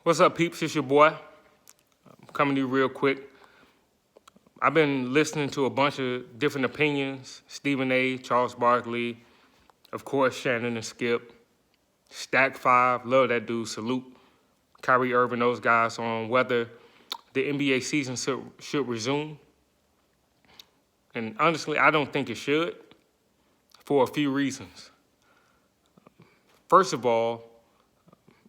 What's up, peeps? It's your boy. I'm coming to you real quick. I've been listening to a bunch of different opinions. Stephen A., Charles Barkley, of course, Shannon and Skip. Stack 5, love that dude, salute. Kyrie Irving, those guys on whether the NBA season should resume. And honestly, I don't think it should for a few reasons. First of all,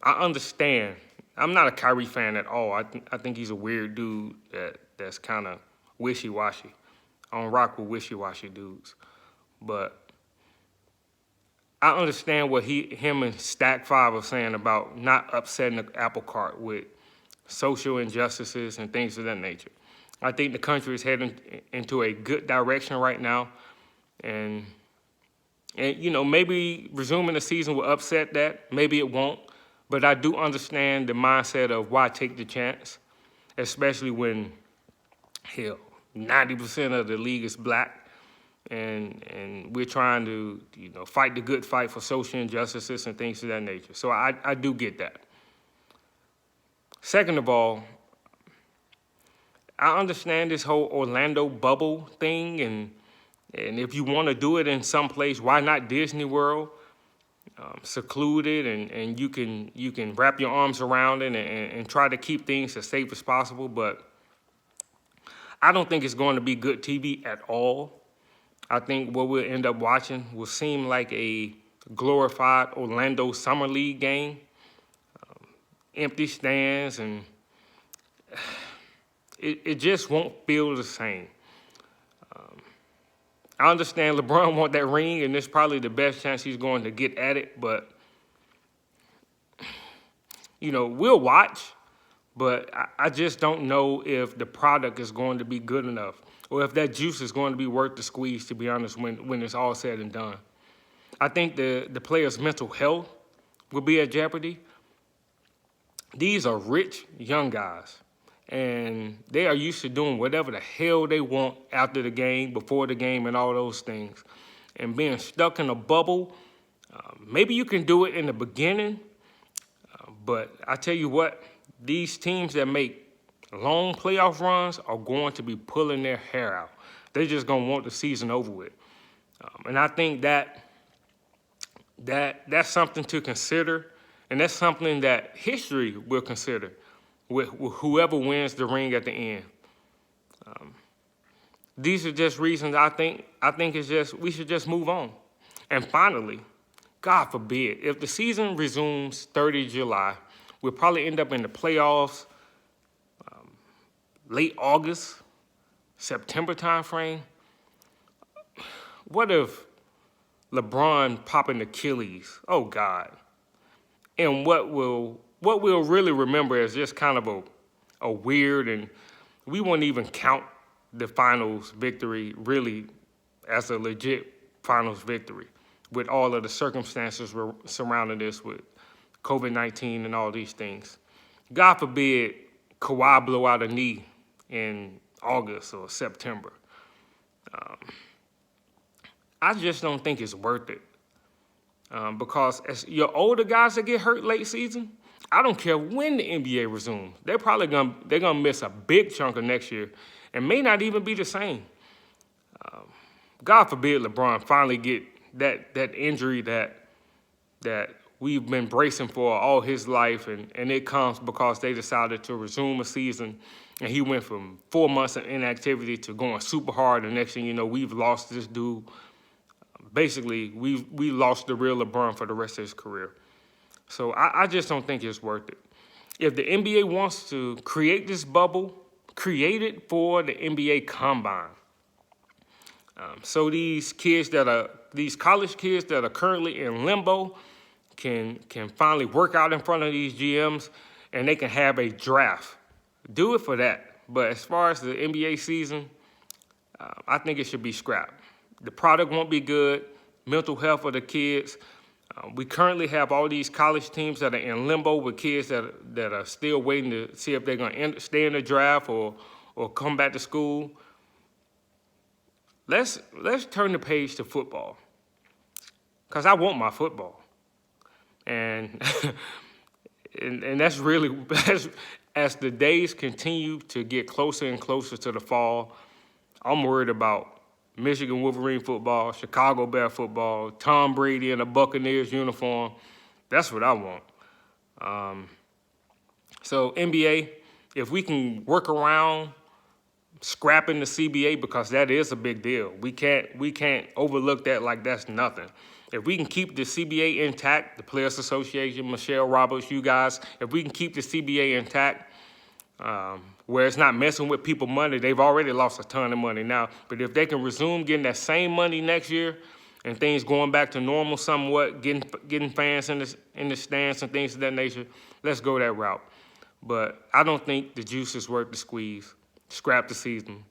I understand. I'm not a Kyrie fan at all. I think he's a weird dude that's kind of wishy-washy. I don't rock with wishy-washy dudes. But I understand what him and Stack 5 are saying about not upsetting the apple cart with social injustices and things of that nature. I think the country is heading into a good direction right now. And maybe resuming the season will upset that. Maybe it won't. But I do understand the mindset of why take the chance, especially when, 90% of the league is black, and we're trying to, fight the good fight for social injustices and things of that nature. So I do get that. Second of all, I understand this whole Orlando bubble thing, and if you want to do it in some place, why not Disney World? Secluded, and you can wrap your arms around it and try to keep things as safe as possible. But I don't think it's going to be good TV at all. I think what we'll end up watching will seem like a glorified Orlando Summer League game, empty stands, and it just won't feel the same. I understand LeBron want that ring, and it's probably the best chance he's going to get at it. But, we'll watch, but I just don't know if the product is going to be good enough or if that juice is going to be worth the squeeze, to be honest, when it's all said and done. I think the players' mental health will be at jeopardy. These are rich young guys, and they are used to doing whatever the hell they want after the game, before the game, and all those things. And being stuck in a bubble, maybe you can do it in the beginning, but I tell you what, these teams that make long playoff runs are going to be pulling their hair out. They're just going to want the season over with. And I think that's something to consider, and that's something that history will consider with whoever wins the ring at the end. These are just reasons I think it's just we should just move on. And finally, God forbid, if the season resumes 30 July, we'll probably end up in the playoffs late August, September timeframe. What if LeBron popping Achilles? Oh God! And what we'll really remember is just kind of a weird, and we won't even count the finals victory really as a legit finals victory with all of the circumstances surrounding this with COVID-19 and all these things. God forbid Kawhi blow out a knee in August or September. I just don't think it's worth it. Because as your older guys that get hurt late season, I don't care when the NBA resumes. They're gonna miss a big chunk of next year and may not even be the same. God forbid LeBron finally get that injury that we've been bracing for all his life, and it comes because they decided to resume a season, and he went from 4 months of inactivity to going super hard, and next thing you know, we've lost this dude. Basically, we lost the real LeBron for the rest of his career. So I just don't think it's worth it. If the NBA wants to create this bubble, create it for the NBA Combine. So these college kids that are currently in limbo can finally work out in front of these GMs, and they can have a draft. Do it for that. But as far as the NBA season, I think it should be scrapped. The product won't be good. Mental health of the kids. We currently have all these college teams that are in limbo with kids that are still waiting to see if they're going to stay in the draft or come back to school. Let's turn the page to football, because I want my football. And and that's really as the days continue to get closer and closer to the fall. I'm worried about Michigan Wolverine football, Chicago Bear football, Tom Brady in a Buccaneers uniform. That's what I want. So NBA, if we can work around scrapping the CBA, because that is a big deal. We can't overlook that like that's nothing. If we can keep the CBA intact, the Players Association, Michelle Roberts, you guys, if we can keep the CBA intact, where it's not messing with people's money, they've already lost a ton of money now. But if they can resume getting that same money next year, and things going back to normal somewhat, getting fans in the stands and things of that nature, let's go that route. But I don't think the juice is worth the squeeze. Scrap the season.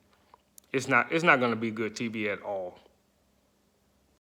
It's not going to be good TV at all.